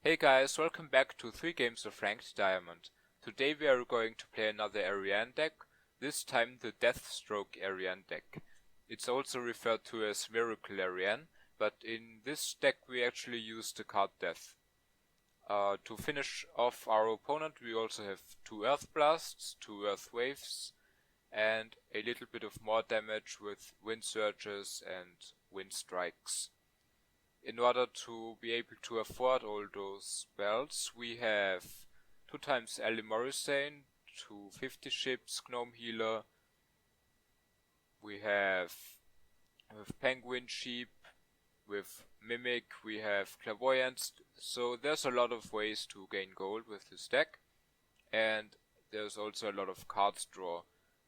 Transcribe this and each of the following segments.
Hey guys, welcome back to 3 games of Ranked Diamond. Today we are going to play another Ariane deck, this time the Deathstroke Ariane deck. It's also referred to as Miracle Ariane, but in this deck we actually use the card Death. To finish off our opponent we also have 2 Earth Blasts, 2 Earth Waves, and a little bit of more damage with Wind Surges and Wind Strikes. In order to be able to afford all those spells, we have 2 times Ali Morrisane, 2 50 ships, Gnome Healer. We have with Penguin Sheep, with Mimic, we have Clairvoyance. So there's a lot of ways to gain gold with this deck. And there's also a lot of cards draw.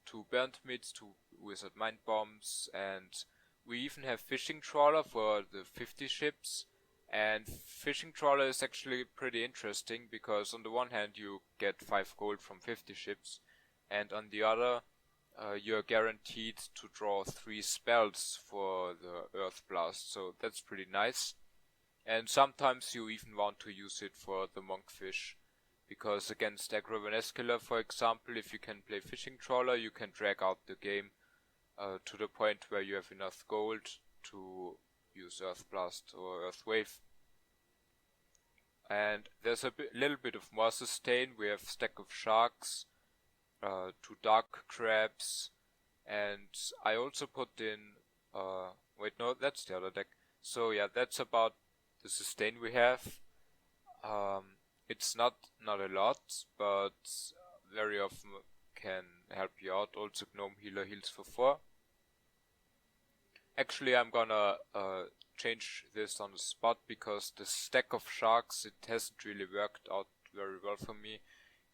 2 Burnt Meats, 2 Wizard Mind Bombs, and we even have Fishing Trawler for the 50 ships, and Fishing Trawler is actually pretty interesting because on the one hand you get 5 gold from 50 ships, and on the other you're guaranteed to draw 3 spells for the Earth Blast, so that's pretty nice. And sometimes you even want to use it for the Monkfish, because against Aggro, for example, if you can play Fishing Trawler you can drag out the game to the point where you have enough gold to use Earth Blast or Earth Wave. And there's a little bit of more sustain. We have Stack of Sharks, 2 Dark Crabs, and I also put in, wait no, that's the other deck. So yeah, that's about the sustain we have. It's not a lot, but very often can help you out. Also Gnome Healer heals for 4. Actually I'm gonna change this on the spot because the stack of sharks, it hasn't really worked out very well for me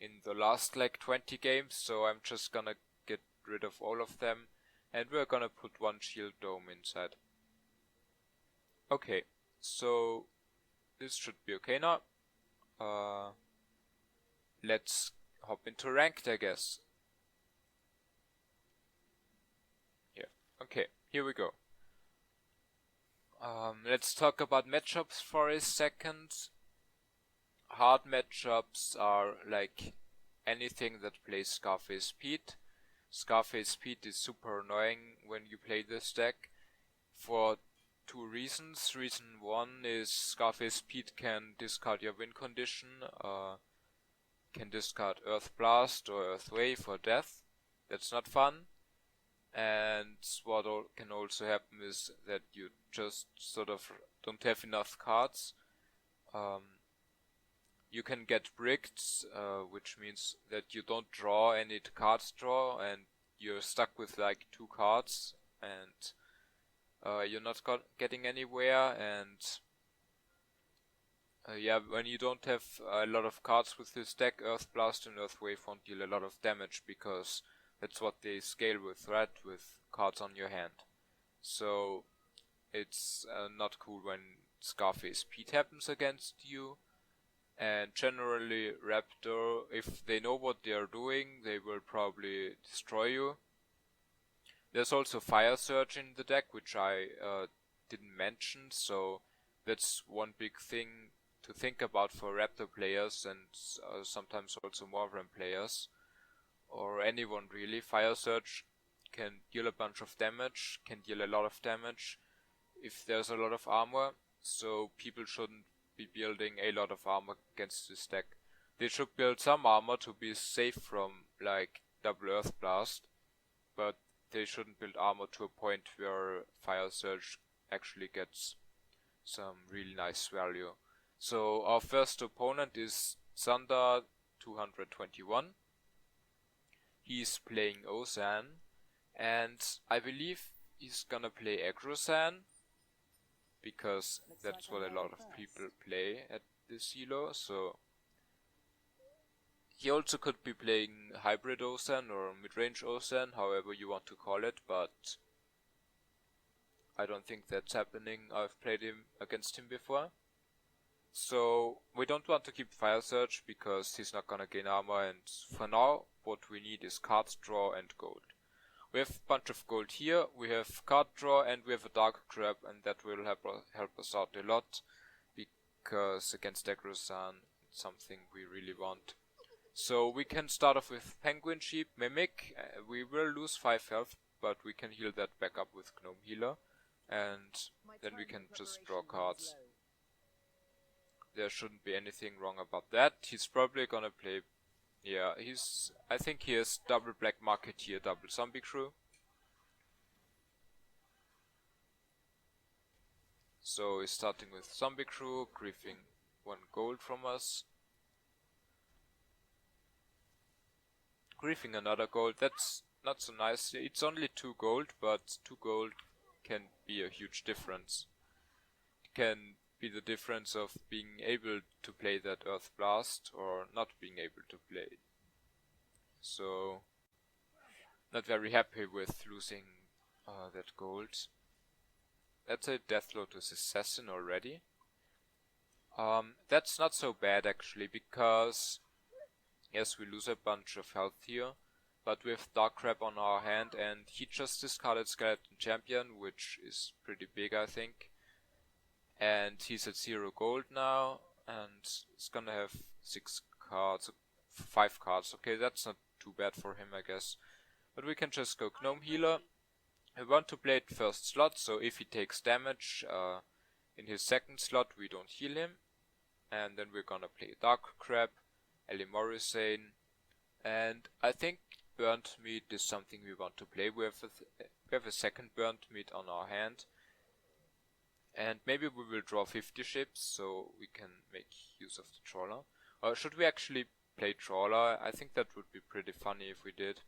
in the last like 20 games, so I'm just gonna get rid of all of them and we're gonna put 1 shield dome inside. Okay, so this should be okay now. Let's hop into ranked, I guess. Okay, here we go. Let's talk about matchups for a second. Hard matchups are like anything that plays Scarface Pete. Scarface Pete is super annoying when you play this deck for 2 reasons. Reason 1 is Scarface Pete can discard your win condition, can discard Earth Blast or Earth Wave or Death. That's not fun. And what can also happen is that you just sort of don't have enough cards. You can get bricked, which means that you don't draw any cards draw and you're stuck with like 2 cards and you're not getting anywhere. And yeah, when you don't have a lot of cards with this deck, Earth Blast and Earth Wave won't deal a lot of damage because that's what they scale with, right? With cards on your hand. So it's not cool when Scarface Pete happens against you. And generally Raptor, if they know what they are doing, they will probably destroy you. There's also Fire Surge in the deck, which I didn't mention, so that's one big thing to think about for Raptor players and sometimes also Morvran players. Or anyone really. Fire Surge can deal a bunch of damage, can deal a lot of damage if there's a lot of armor, so people shouldn't be building a lot of armor against this deck. They should build some armor to be safe from like double Earth Blast, but they shouldn't build armor to a point where Fire Surge actually gets some really nice value. So our first opponent is Thunder 221. He's playing Ozan, and I believe he's gonna play Aggro, because that's what a lot of people play at this elo. So he also could be playing Hybrid Ozan or Midrange Ozan, however you want to call it, but I don't think that's happening. I've played against him before. So we don't want to keep Fire Surge because he's not gonna gain armor, and for now what we need is card draw and gold. We have a bunch of gold here, we have card draw and we have a Dark Crab, and that will help us out a lot because against Aggro-san it's something we really want. So we can start off with Penguin Sheep, Mimic. We will lose 5 health, but we can heal that back up with Gnome Healer. And then we can just draw cards. There shouldn't be anything wrong about that. He's probably gonna play... Yeah, I think he has double Black Marketeer, double Zombie Crew. So he's starting with Zombie Crew, griefing 1 gold from us. Griefing another gold, that's not so nice. It's only 2 gold, but 2 gold can be a huge difference. It can be the difference of being able to play that Earth Blast or not being able to play it. So, not very happy with losing that gold. That's a Death Lotus Assassin already. That's not so bad actually, because yes, we lose a bunch of health here, but we have Dark Crab on our hand, and he just discarded Skeleton Champion, which is pretty big I think. And he's at 0 gold now, and he's gonna have 6 cards, 5 cards. Okay, that's not too bad for him, I guess. But we can just go Gnome Healer. I want to play it first slot, so if he takes damage in his second slot, we don't heal him. And then we're gonna play Dark Crab, Ellie Morrisane, and I think Burnt Meat is something we want to play. We have a second Burnt Meat on our hand. And maybe we will draw 50 ships, so we can make use of the Trawler. Or should we actually play Trawler? I think that would be pretty funny if we did.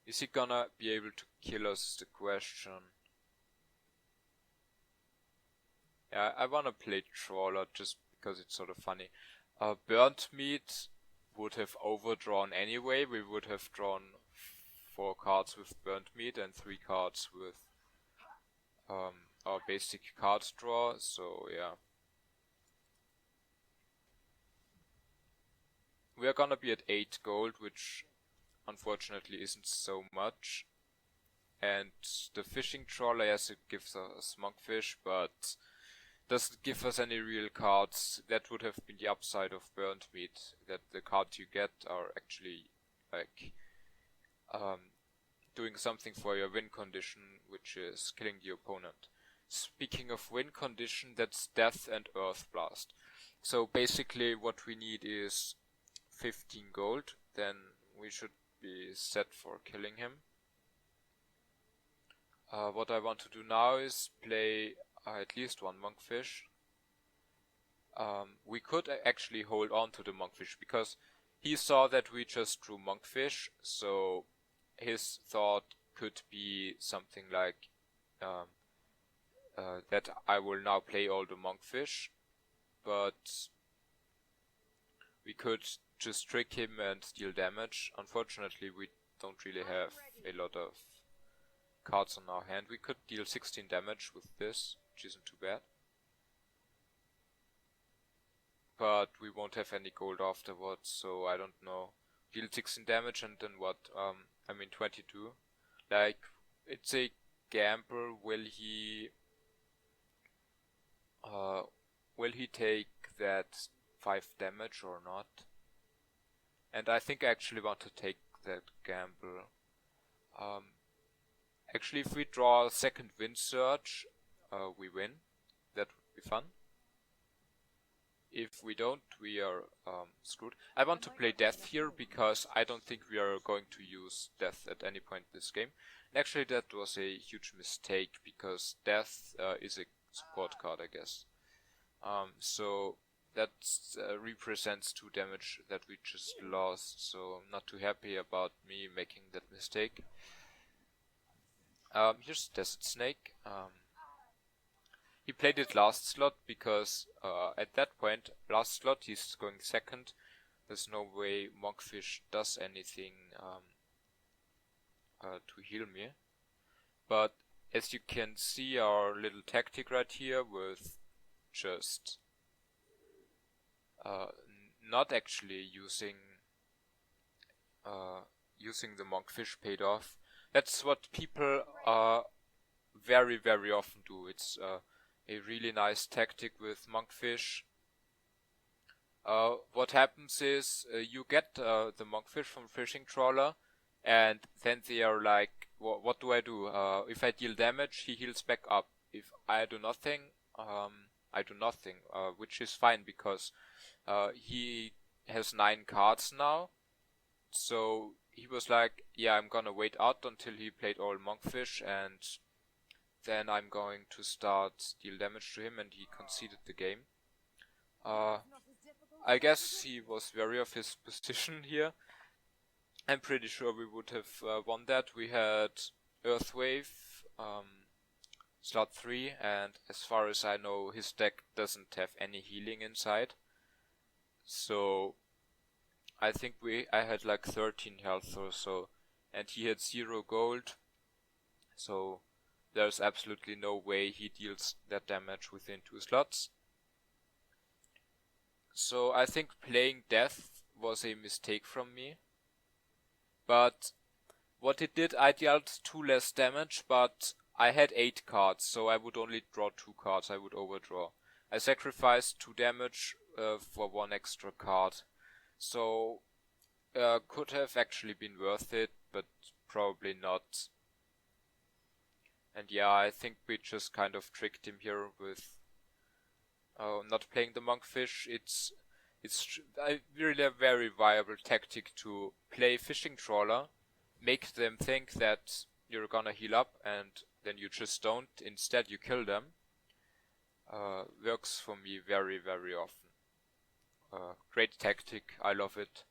Is he gonna be able to kill us is the question. Yeah, I wanna play Trawler just because it's sort of funny. Burnt Meat would have overdrawn anyway. We would have drawn 4 cards with Burnt Meat and 3 cards with our basic card draw, so yeah. We are gonna be at 8 gold, which unfortunately isn't so much. And the Fishing Trawler, yes, it gives us Monkfish, but doesn't give us any real cards. That would have been the upside of Burnt Meat, that the cards you get are actually like doing something for your win condition, which is killing the opponent. Speaking of win condition, that's Death and Earth Blast. So basically what we need is 15 gold, then we should be set for killing him. What I want to do now is play at least 1 Monkfish. We could actually hold on to the Monkfish, because he saw that we just drew Monkfish, so his thought could be something like that I will now play all the Monkfish, but we could just trick him and deal damage. Unfortunately, we don't really have a lot of cards on our hand. We could deal 16 damage with this, which isn't too bad. But we won't have any gold afterwards, so I don't know. Deal 16 damage and then what? I mean 22. Like, it's a gamble. Will he take that 5 damage or not? And I think I actually want to take that gamble. Actually, if we draw a second Wind Surge, we win. That would be fun. If we don't, we are screwed. I want to play Death here because I don't think we are going to use Death at any point in this game. And actually, that was a huge mistake because Death is a support card, I guess. So that represents 2 damage that we just lost. So I'm not too happy about me making that mistake. Here's Desert Snake. He played it last slot because at that point, last slot, he's going second. There's no way Monkfish does anything to heal me. But as you can see, our little tactic right here with just not actually using the Monkfish paid off. That's what people very, very often do. It's a really nice tactic with monkfish. What happens is you get the monkfish from fishing trawler, and then they are like, what do I do? If I deal damage, he heals back up. If I do nothing, I do nothing, which is fine because he has 9 cards now. So he was like, yeah, I'm gonna wait out until he played all monkfish, and then I'm going to start deal damage to him, and he conceded the game. I guess he was wary of his position here. I'm pretty sure we would have won that. We had Earthwave, slot 3, and as far as I know, his deck doesn't have any healing inside. So I think I had like 13 health or so, and he had 0 gold. So there's absolutely no way he deals that damage within 2 slots. So I think playing Death was a mistake from me. But what it did, I dealt 2 less damage, but I had 8 cards, so I would only draw 2 cards, I would overdraw. I sacrificed 2 damage for 1 extra card. So could have actually been worth it, but probably not. And yeah, I think we just kind of tricked him here with not playing the monkfish. It's really a very viable tactic to play fishing trawler, make them think that you're gonna heal up, and then you just don't. Instead, you kill them. Works for me very, very often. Great tactic. I love it.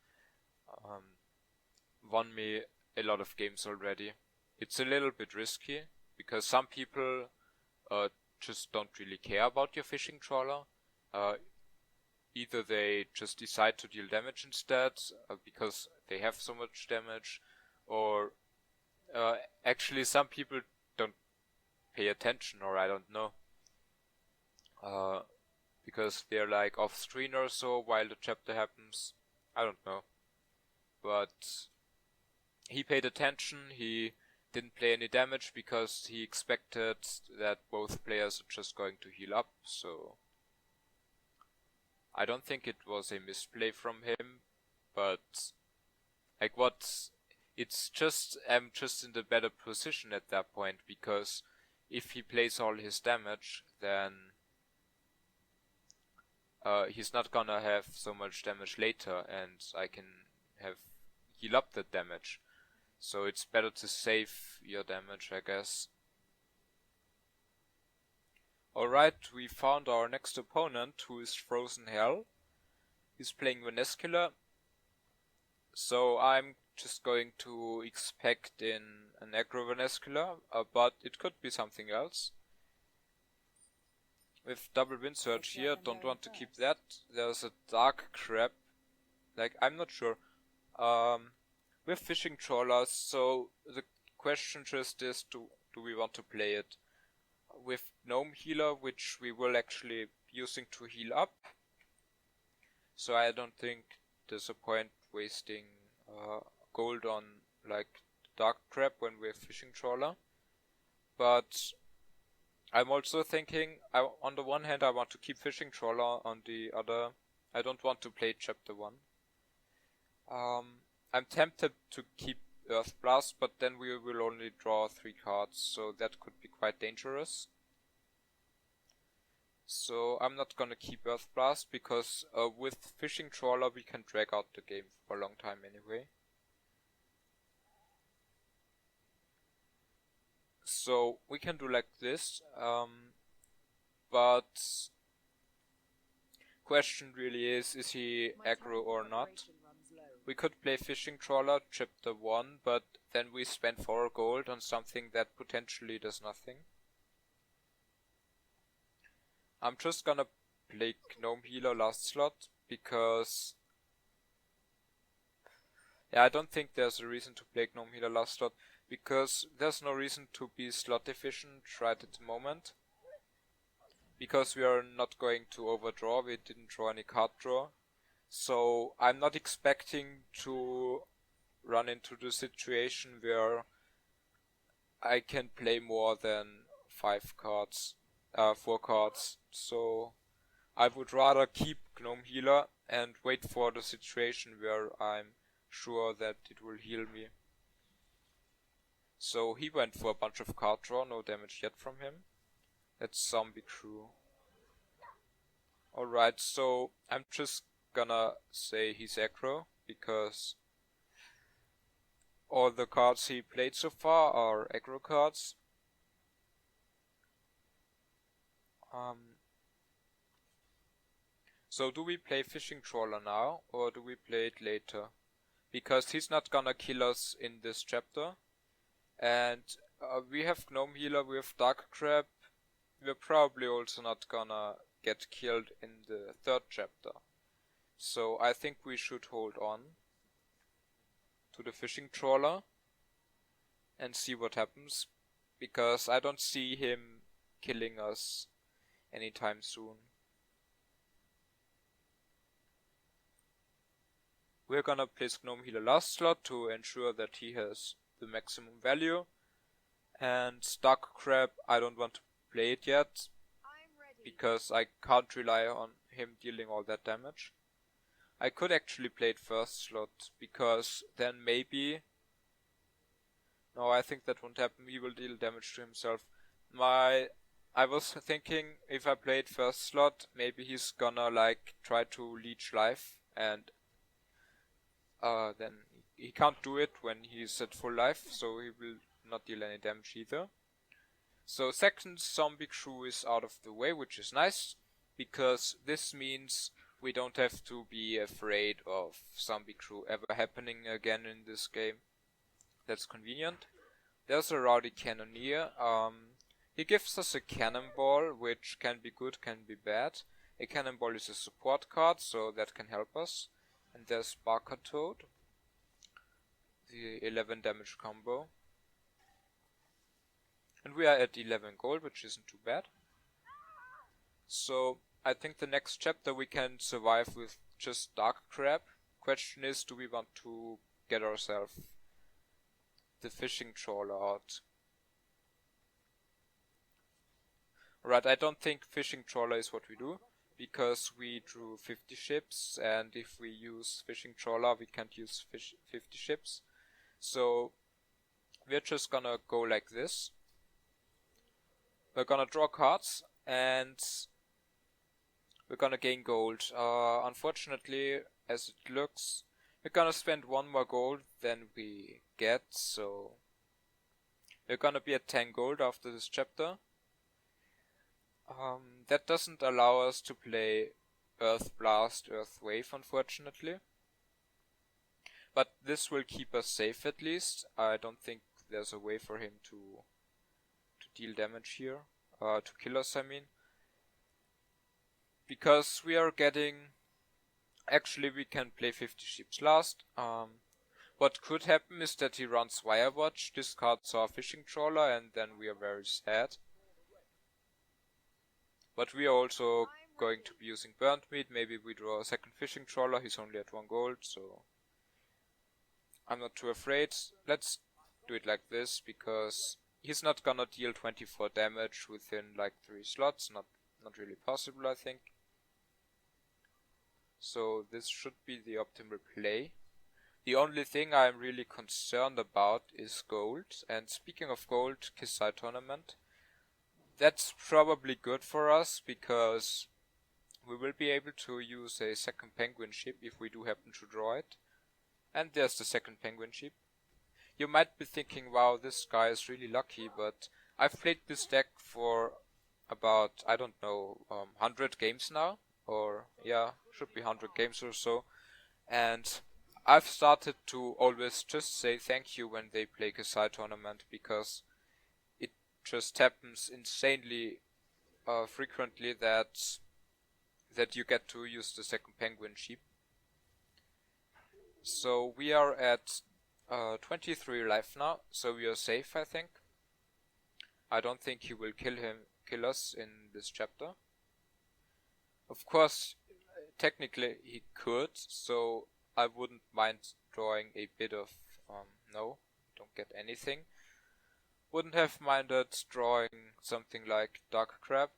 Won me a lot of games already. It's a little bit risky because some people just don't really care about your fishing trawler. Either they just decide to deal damage instead because they have so much damage, or actually some people don't pay attention, or I don't know, because they're like off screen or so while the chapter happens. I don't know, but he paid attention. He didn't play any damage because he expected that both players are just going to heal up, so I don't think it was a misplay from him, but like it's just, I'm just in the better position at that point, because if he plays all his damage, then he's not gonna have so much damage later, and I can heal up that damage. So it's better to save your damage, I guess. Alright, we found our next opponent, who is Frozen Hell. He's playing Venescula. So I'm just going to expect in an aggro Venescula, but it could be something else. With double wind surge here, don't want to keep that. There's a dark crab. Like, I'm not sure. With fishing trawlers, so the question just is, do we want to play it with gnome healer, which we will actually be using to heal up. So I don't think there's a point wasting gold on like dark crab when we're fishing trawler. But I'm also thinking, on the one hand I want to keep fishing trawler, on the other I don't want to play chapter 1. I'm tempted to keep Earth Blast, but then we will only draw 3 cards, so that could be quite dangerous. So I'm not gonna keep Earth Blast, because with Fishing Trawler we can drag out the game for a long time anyway. So we can do like this, but question really is he aggro or not? We could play Fishing Trawler chapter 1, but then we spend 4 gold on something that potentially does nothing. I'm just gonna play Gnome Healer last slot, because I don't think there's a reason to play Gnome Healer last slot, because there's no reason to be slot efficient right at the moment. Because we are not going to overdraw, we didn't draw any card draw. So I'm not expecting to run into the situation where I can play more than 4 cards, so I would rather keep Gnome Healer and wait for the situation where I'm sure that it will heal me. So he went for a bunch of card draw, no damage yet from him. That's Zombie Crew. Alright, so I'm just gonna say he's aggro, because all the cards he played so far are aggro cards. So do we play Fishing Trawler now, or do we play it later? Because he's not gonna kill us in this chapter. And we have Gnome Healer, we have Dark Crab. We're probably also not gonna get killed in the 3rd chapter. So I think we should hold on to the Fishing Trawler and see what happens, because I don't see him killing us anytime soon. We're gonna place Gnome Healer last slot to ensure that he has the maximum value. And Dark Crab, I don't want to play it yet, because I can't rely on him dealing all that damage. I could actually play it first slot, because then maybe... No, I think that won't happen. He will deal damage to himself. I was thinking if I played first slot, maybe he's gonna like try to leech life, and then he can't do it when he's at full life, so he will not deal any damage either. So second Zombie Crew is out of the way, which is nice, because this means we don't have to be afraid of Zombie Crew ever happening again in this game. That's convenient. There's a Rowdy Cannoneer. He gives us a Cannonball, which can be good, can be bad. A Cannonball is a support card, so that can help us. And there's Barker Toad, the 11 damage combo. And we are at 11 gold, which isn't too bad. So I think the next chapter we can survive with just Dark Crab. Question is, do we want to get ourselves the Fishing Trawler out? Right, I don't think Fishing Trawler is what we do, because we drew 50 ships, and if we use Fishing Trawler we can't use 50 ships. So we're just gonna go like this. We're gonna draw cards, and we're gonna gain gold. Unfortunately, as it looks, we're gonna spend 1 more gold than we get, so we're gonna be at 10 gold after this chapter. That doesn't allow us to play Earth Blast, Earth Wave, unfortunately. But this will keep us safe at least. I don't think there's a way for him to deal damage here. To kill us, I mean. Because we are getting... Actually, we can play 50 ships last. What could happen is that he runs Wirewatch, discards our Fishing Trawler, and then we are very sad. But we are also going to be using Burnt Meat. Maybe we draw a second Fishing Trawler. He's only at 1 gold, so I'm not too afraid. Let's do it like this, because he's not gonna deal 24 damage within like 3 slots. Not really possible, I think. So this should be the optimal play. The only thing I'm really concerned about is gold. And speaking of gold, Kisai Tournament. That's probably good for us, because we will be able to use a second penguin ship if we do happen to draw it. And there's the second penguin ship. You might be thinking, wow, this guy is really lucky, but I've played this deck for about, I don't know, 100 games now. Or, yeah, should be 100 games or so. And I've started to always just say thank you when they play Kisai Tournament, because just happens insanely frequently that you get to use the second penguin ship. So we are at 23 life now, so we are safe, I think. I don't think he will kill us in this chapter. Of course, technically he could, so I wouldn't mind drawing a bit of no, don't get anything. Wouldn't have minded drawing something like Dark Crab,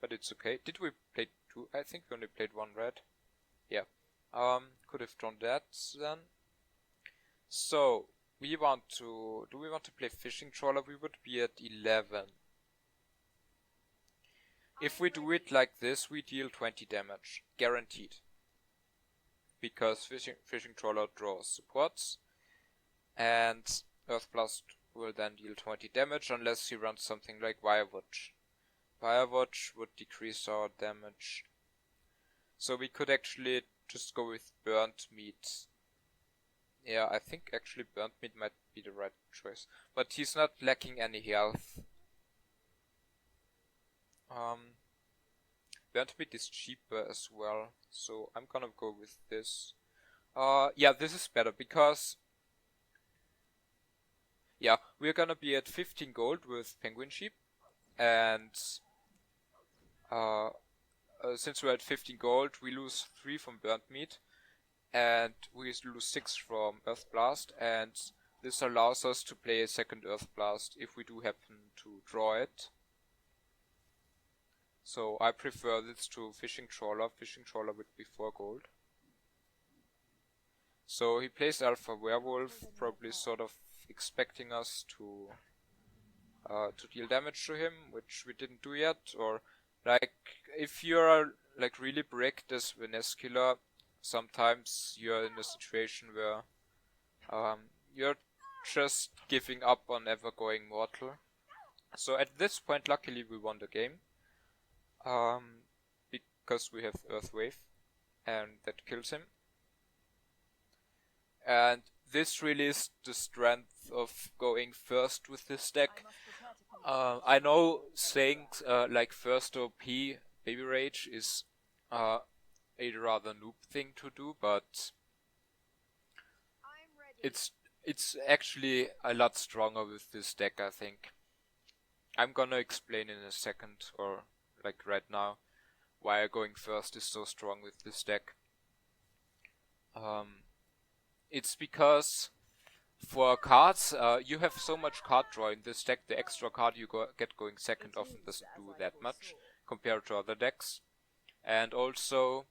but it's okay. Did we play 2? I think we only played 1 red. Yeah. Could have drawn that then. So, do we want to play Fishing Trawler? We would be at 11. If we do it like this, we deal 20 damage. Guaranteed. Because Fishing Trawler draws supports. And Earth Blast will then deal 20 damage unless he runs something like Firewatch. Firewatch would decrease our damage. So we could actually just go with Burnt Meat. Yeah, I think actually Burnt Meat might be the right choice. But he's not lacking any health. Burnt Meat is cheaper as well, so I'm gonna go with this. Yeah, this is better because... yeah, we're gonna be at 15 gold with Penguin Sheep. And since we're at 15 gold, we lose 3 from Burnt Meat. And we lose 6 from Earth Blast. And this allows us to play a second Earth Blast if we do happen to draw it. So I prefer this to Fishing Trawler. Fishing Trawler would be 4 gold. So he plays Alpha Werewolf, probably sort of expecting us to deal damage to him, which we didn't do yet. Or like if you're like really bricked as Venescula, sometimes you're in a situation where you're just giving up on ever going mortal. So at this point, luckily we won the game. Because we have Earth Wave, and that kills him. And this really is the strength of going first with this deck. I know saying like first OP Baby Rage is a rather noob thing to do, but it's actually a lot stronger with this deck, I think. I'm gonna explain in a second, or like right now, why going first is so strong with this deck. It's because for cards, you have so much card draw in this deck. The extra card you get going second often doesn't do that much compared to other decks. And also,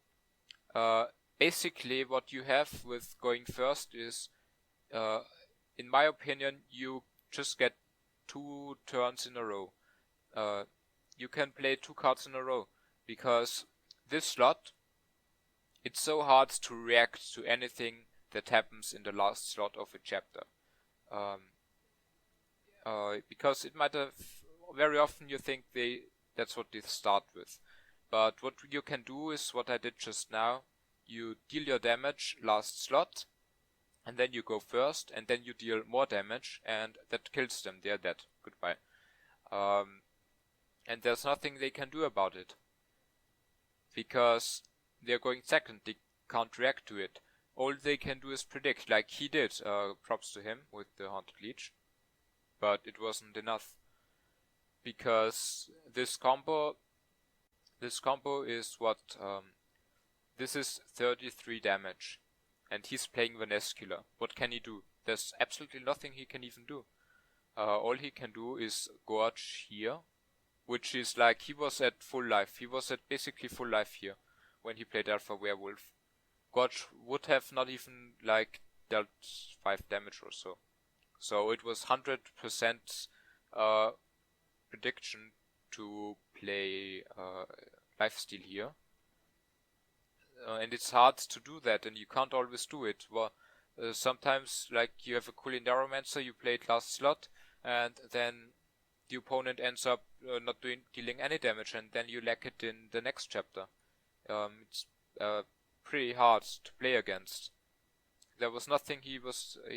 basically what you have with going first is, in my opinion, you just get 2 turns in a row. You can play 2 cards in a row, because this slot, it's so hard to react to anything that happens in the last slot of a chapter. Because it might have, very often you think that's what they start with. But what you can do is what I did just now. You deal your damage last slot, and then you go first, and then you deal more damage, and that kills them. They're dead. Goodbye. And there's nothing they can do about it. Because they're going second, they can't react to it. All they can do is predict, like he did. Props to him with the Haunted Leech. But it wasn't enough. Because this combo is what, this is 33 damage. And he's playing Venescula. What can he do? There's absolutely nothing he can even do. All he can do is Gorge here. Which is like, he was at full life. He was at basically full life here when he played Alpha Werewolf. Gorge would have not even like dealt 5 damage or so. So it was 100% prediction to play lifesteal here. And it's hard to do that, and you can't always do it. Well, sometimes like you have a cool Enduromancer, you play it last slot, and then the opponent ends up not dealing any damage, and then you lack it in the next chapter. It's pretty hard to play against. There was nothing he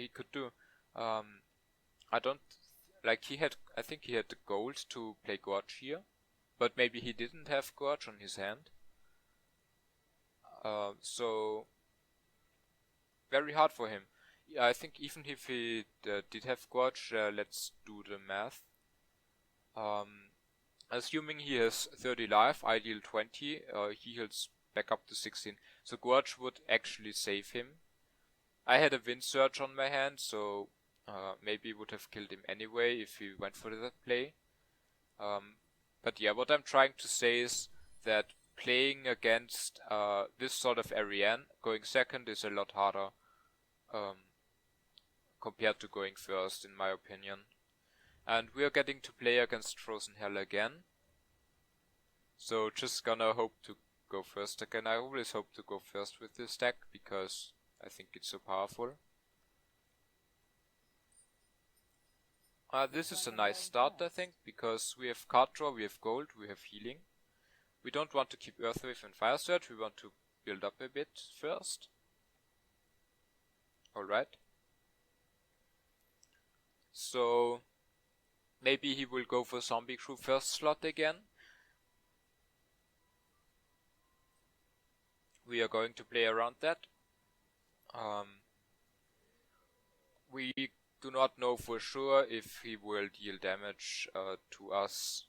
could do. I think he had the gold to play Gorge here, but maybe he didn't have Gorge on his hand. So very hard for him. I think even if he did have Gorge, let's do the math. Assuming he has 30 life, I deal 20, he heals back up to 16. So Gorge would actually save him. I had a Wind Surge on my hand, so Maybe would have killed him anyway if he went for that play. But yeah, what I'm trying to say is that playing against this sort of Ariane, going second is a lot harder compared to going first, in my opinion. And we are getting to play against Frozen Hell again. So just gonna hope to go first again. I always hope to go first with this deck because I think it's so powerful. This is a nice start, I think, because we have card draw, we have gold, we have healing. We don't want to keep Earthwave and Fire Surge, we want to build up a bit first. Alright. So maybe he will go for Zombie Crew first slot again. We are going to play around that. We do not know for sure if he will deal damage to us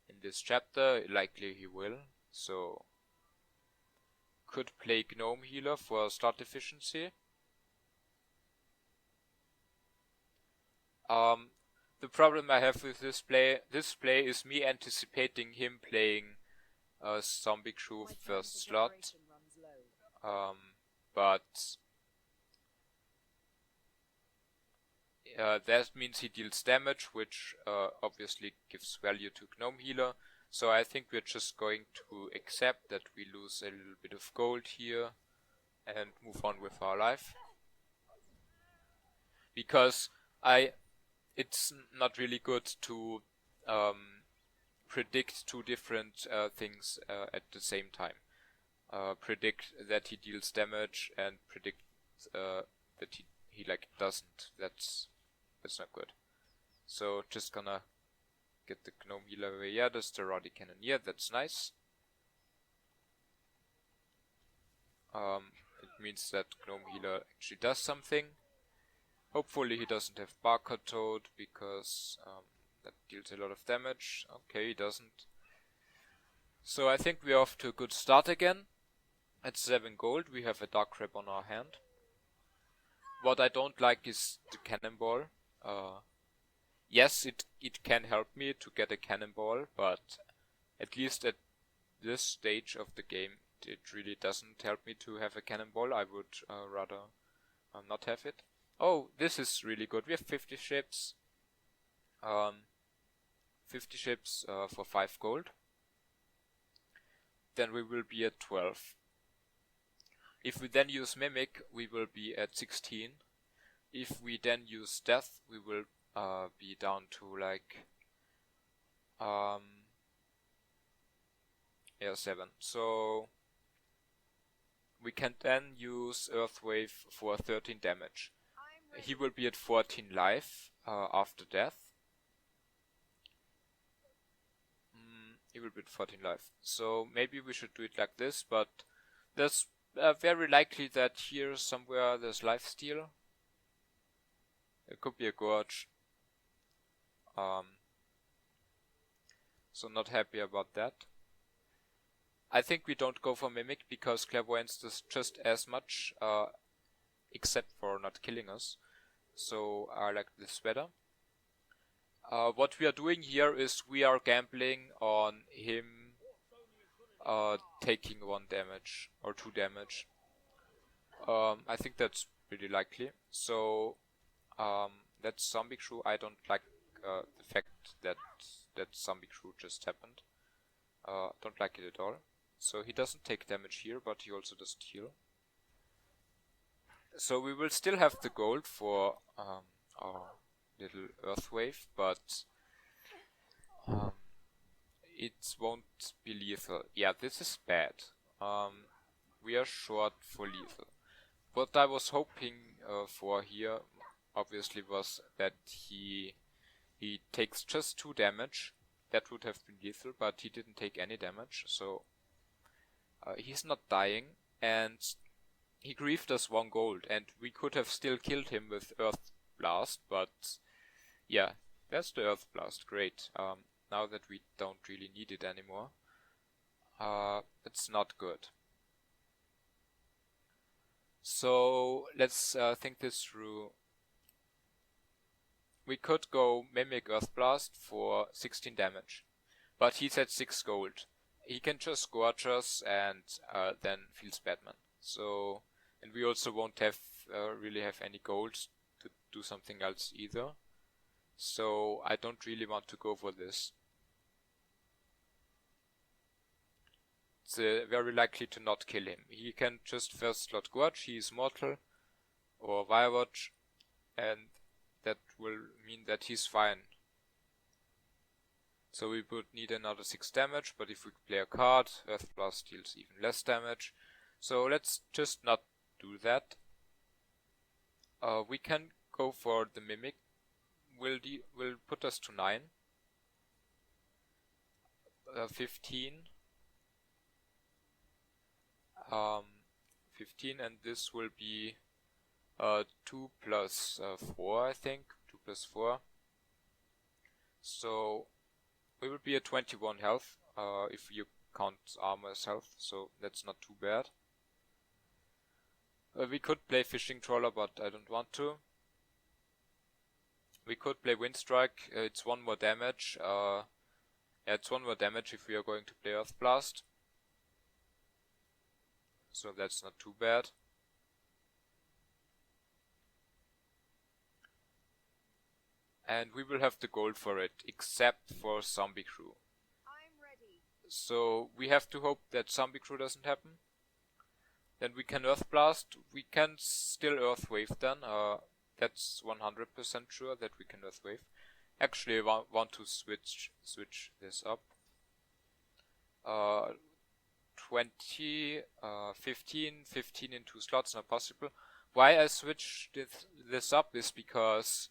in this chapter. Likely he will. So could play Gnome Healer for start efficiency. The problem I have with this play is me anticipating him playing Zombie Crew first slot. But that means he deals damage, which obviously gives value to Gnome Healer. So I think we're just going to accept that we lose a little bit of gold here and move on with our life. Because it's not really good to predict two different things at the same time. Predict that he deals damage and predict that he like doesn't. That's not good. So just gonna get the Gnome Healer away. Yeah, there's the Roddy Cannoneer. That's nice. It means that Gnome Healer actually does something. Hopefully he doesn't have Barcode Toad because that deals a lot of damage. Okay, he doesn't. So I think we're off to a good start again. At 7 gold, we have a Dark Crab on our hand. What I don't like is the Cannonball. Yes, it can help me to get a Cannonball, but at least at this stage of the game, it really doesn't help me to have a Cannonball. I would rather not have it. Oh, this is really good. We have 50 ships. 50 ships for 5 gold. Then we will be at 12. If we then use Mimic, we will be at 16. If we then use Death, we will be down to like 7. So we can then use Earthwave for 13 damage. He will be at 14 life after death. He will be at 14 life. So maybe we should do it like this, but there's very likely that here somewhere there's lifesteal. It could be a Gorge. So not happy about that. I think we don't go for Mimic because Clairvoyance does just as much, except for not killing us. So I like this better. What we are doing here is we are gambling on him taking 1 damage or 2 damage. I think that's pretty likely. So that's Zombie Crew. I don't like the fact that Zombie Crew just happened. Don't like it at all. So he doesn't take damage here, but he also doesn't heal. So we will still have the gold for our little Earthwave, but it won't be lethal. Yeah, this is bad. We are short for lethal. What I was hoping for here, obviously, was that he takes just 2 damage. That would have been lethal, but he didn't take any damage, so he's not dying, and he griefed us 1 gold, and we could have still killed him with Earth Blast, but yeah, that's the Earth Blast, great. Now that we don't really need it anymore, it's not good. So let's think this through. we could go Mimic Earth Blast for 16 damage. But he's at 6 gold. He can just Scorch us and then Feels Batman. So, and we also won't have really have any gold to do something else either. So I don't really want to go for this. It's very likely to not kill him. He can just first slot Gorge, he is mortal, or Firewatch, and that will mean that he's fine. So we would need another 6 damage, but if we play a card, Earth Blast deals even less damage. So let's just not do that. We can go for the Mimic. Will put us to 9. 15. 15, and this will be 2 plus 4, I think. 2 plus 4. So we will be at 21 health, if you count armor as health, so that's not too bad. We could play Fishing Trawler, but I don't want to. We could play Wind Strike, it's 1 more damage. Yeah, it's 1 more damage if we are going to play Earth Blast. So that's not too bad. And we will have the gold for it, except for Zombie Crew. I'm ready. So we have to hope that Zombie Crew doesn't happen. Then we can Earth Blast. We can still Earth Wave then. That's 100% sure that we can Earth Wave. Actually, I want to switch this up. 20, 15 in 2 slots, not possible. Why I switched this up is because...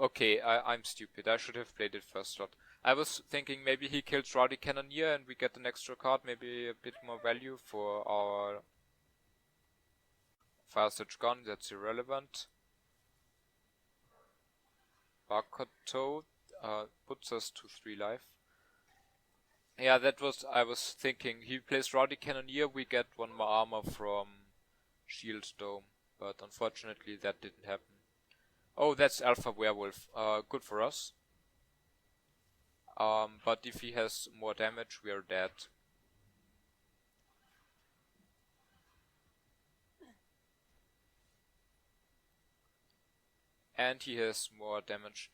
Okay, I'm stupid. I should have played it first slot. I was thinking maybe he kills Rowdy Cannoneer and we get an extra card, maybe a bit more value for our Fire Surge Gun. That's irrelevant. Barcode Toad puts us to 3 life. Yeah, that was I was thinking. He plays Rowdy Cannoneer, we get 1 more armor from Shield Dome, but unfortunately that didn't happen. Oh, that's Alpha Werewolf. Good for us. But if he has more damage, we are dead. And he has more damage.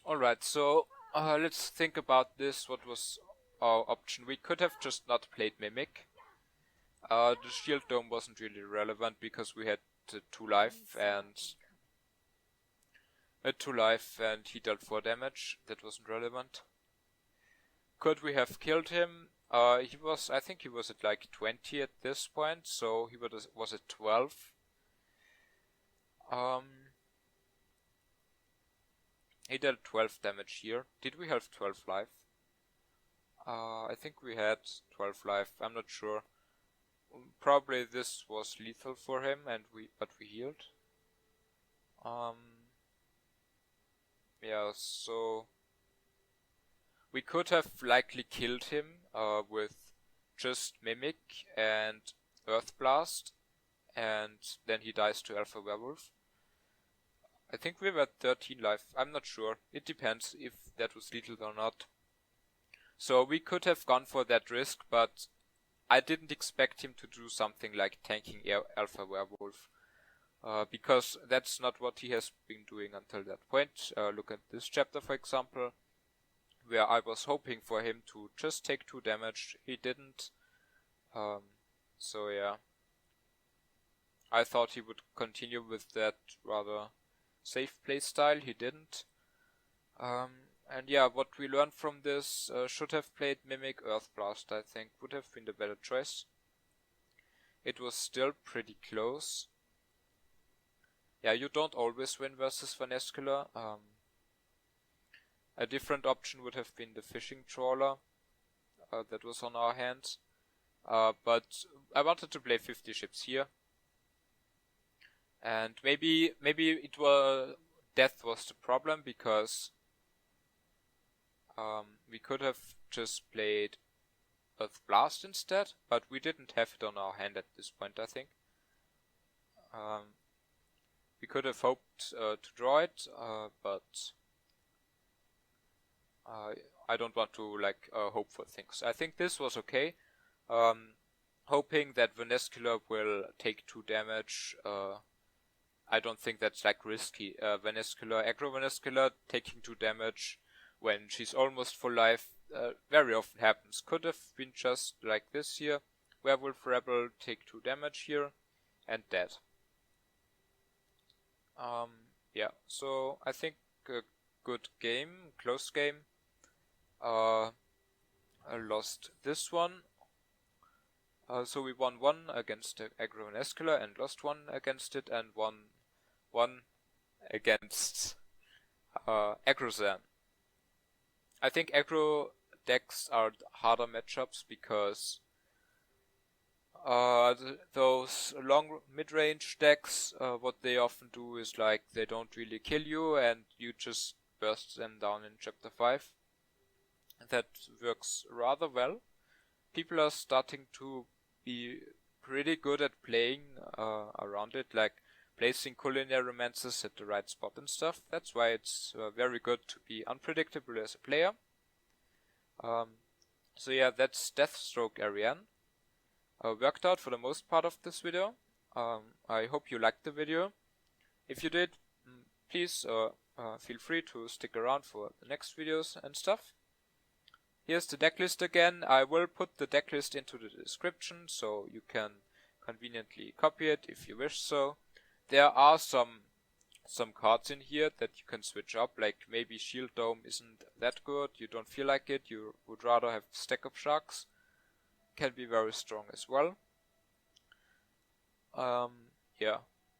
Alright, so let's think about this. What was our option? We could have just not played Mimic. The Shield Dome wasn't really relevant because we had 2 life and... 2 life and he dealt 4 damage. That wasn't relevant. Could we have killed him? I think he was at like 20 at this point, so he was at 12. He dealt 12 damage here. Did we have 12 life? I think we had 12 life. I'm not sure. Probably this was lethal for him, but we healed. Yeah, so we could have likely killed him with just Mimic and Earth Blast, and then he dies to Alpha Werewolf. I think we were at 13 life. I'm not sure. It depends if that was lethal or not. So we could have gone for that risk, but I didn't expect him to do something like tanking Alpha Werewolf. Because that's not what he has been doing until that point. Look at this chapter, for example, where I was hoping for him to just take 2 damage. He didn't. So yeah. I thought he would continue with that rather safe playstyle. He didn't. And yeah, what we learned from this, should have played Mimic Earth Blast, I think. Would have been the better choice. It was still pretty close. Yeah, you don't always win versus Vanescula. A different option would have been the Fishing Trawler. That was on our hands. But I wanted to play 50 ships here. And maybe it was death was the problem, because we could have just played Earth Blast instead, but we didn't have it on our hand at this point, I think. We could have hoped to draw it, but I don't want to like hope for things. I think this was okay. Hoping that Venescular will take 2 damage. I don't think that's like risky. Venescular, aggro Venescular taking 2 damage when she's almost full life very often happens. Could have been just like this here. Werewolf Rebel take 2 damage here and dead. Yeah, so I think a good game, close game. I lost this one. So we won 1 against aggro Venescular and lost 1 against it, and won 1 against aggro. I think aggro decks are harder matchups because those long mid-range decks, what they often do is like they don't really kill you and you just burst them down in chapter 5. That works rather well. People are starting to be pretty good at playing around it, like placing Culinary-Romances at the right spot and stuff. That's why it's very good to be unpredictable as a player. So yeah, that's Deathstroke Ariane. Worked out for the most part of this video. I hope you liked the video. If you did, please feel free to stick around for the next videos and stuff. Here's the decklist again. I will put the decklist into the description so you can conveniently copy it if you wish so. There are some cards in here that you can switch up, like maybe Shield Dome isn't that good, you don't feel like it, you would rather have Stack of Sharks. Can be very strong as well. Yeah,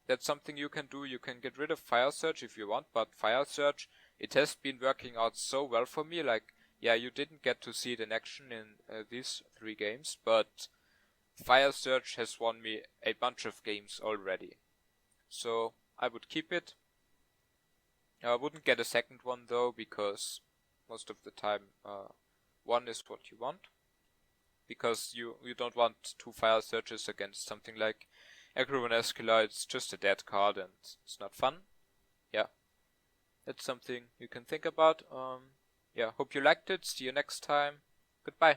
that's something you can do. You can get rid of Fire Surge if you want, but Fire Surge, it has been working out so well for me. Like, yeah, you didn't get to see it in action in these 3 games, but Fire Surge has won me a bunch of games already. So I would keep it. I wouldn't get a second one though, because most of the time 1 is what you want. Because you don't want 2 Fire Surges against something like aggro Venescular. It's just a dead card and it's not fun. Yeah, that's something you can think about. Yeah, hope you liked it. See you next time. Goodbye.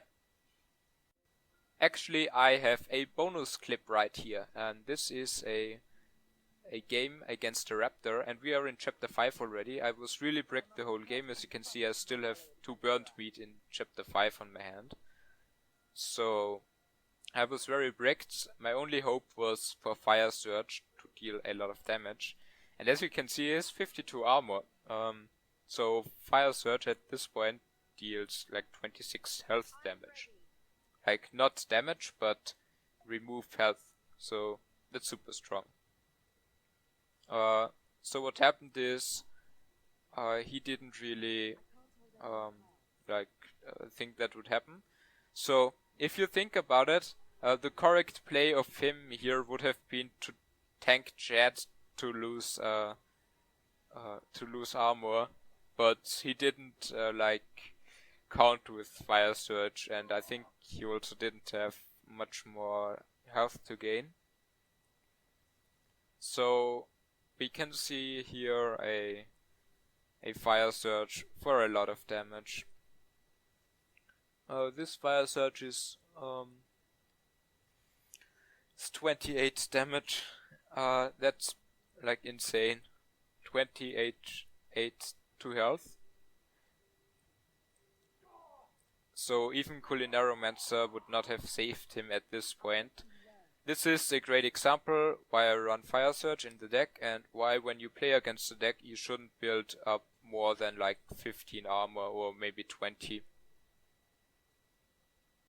Actually, I have a bonus clip right here, and this is a game against a raptor, and we are in chapter 5 already. I was really bricked the whole game. As you can see, I still have 2 burnt meat in chapter 5 on my hand. So I was very bricked. My only hope was for Fire Surge to deal a lot of damage. And as you can see, he has 52 armor. So Fire Surge at this point deals like 26 health damage. Like not damage, but remove health. So that's super strong. So what happened is he didn't really think that would happen. So if you think about it, the correct play of him here would have been to tank Jet to lose armor, but he didn't count with Fire Surge, and I think he also didn't have much more health to gain. So we can see here a Fire Surge for a lot of damage. This Fire Surge is 28 damage. That's like insane. 28 to health. So even Culinary-Romancer would not have saved him at this point. This is a great example why I run Fire Surge in the deck, and why when you play against the deck you shouldn't build up more than like 15 armor or maybe 20.